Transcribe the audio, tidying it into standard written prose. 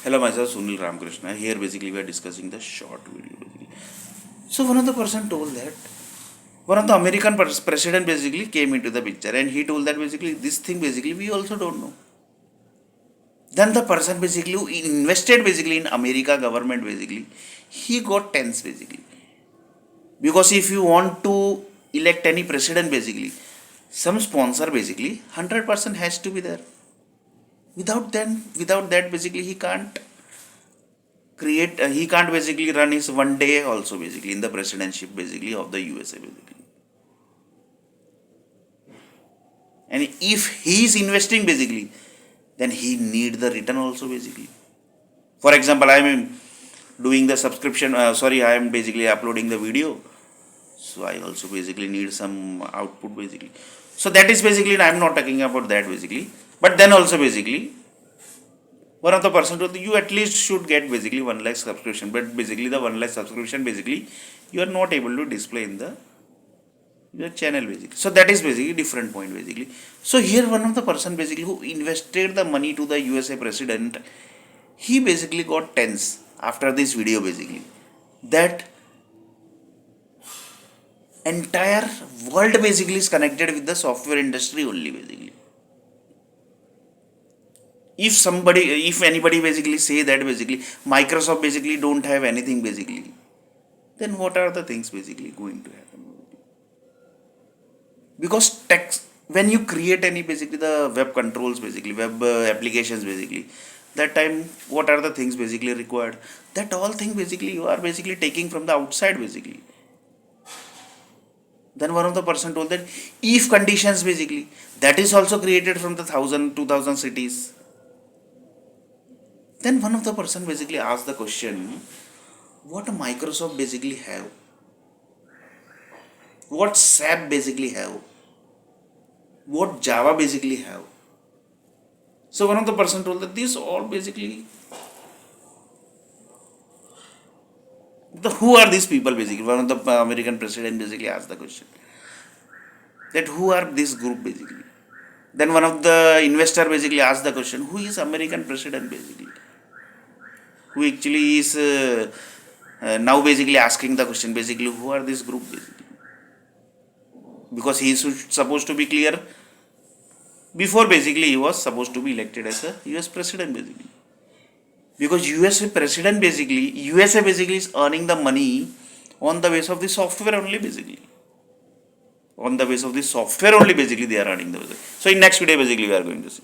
Hello, myself Sunil Ramakrishna. Here basically we are discussing the short video basically. So one of the person told that one of the American president basically came into the picture and he told that basically this thing basically we also don't know. Then the person basically who invested basically in America government basically, he got tense basically. Because if you want to elect any president basically, some sponsor basically 100% has to be there. Without that basically he can't he can't basically run his one day also basically in the presidency basically of the USA basically. And if he is investing basically, then he need the return also basically. For example, I am doing the subscription, I am basically uploading the video, so I also basically need some output basically. So that is basically, I am not talking about that basically, but then also basically one of the person told you at least should get basically 1 lakh subscription, but basically the 1 lakh subscription basically you are not able to display in the your channel basically. So that is basically different point basically. So here one of the person basically who invested the money to the USA president, he basically got tense after this video basically, that entire world basically is connected with the software industry only basically. If anybody basically say that basically Microsoft basically don't have anything basically, then what are the things basically going to happen? Because text, when you create any basically the web controls basically, web applications basically, that time what are the things basically required? That all thing basically you are basically taking from the outside basically. Then one of the person told that if conditions basically, that is also created from the 2000 cities. Then one of the person basically asked the question, what Microsoft basically have? What SAP basically have? What Java basically have? So one of the person told that this all basically, who are these people basically? One of the American president basically asked the question, that who are this group basically? Then one of the investor basically asked the question, who is American president basically? Who actually is now basically asking the question basically, who are this group basically? Because he is supposed to be clear before basically he was supposed to be elected as a US president basically. Because USA president basically, USA basically is earning the money on the base of the software only basically. On the base of the software only basically they are earning the basically. So in next video basically we are going to see.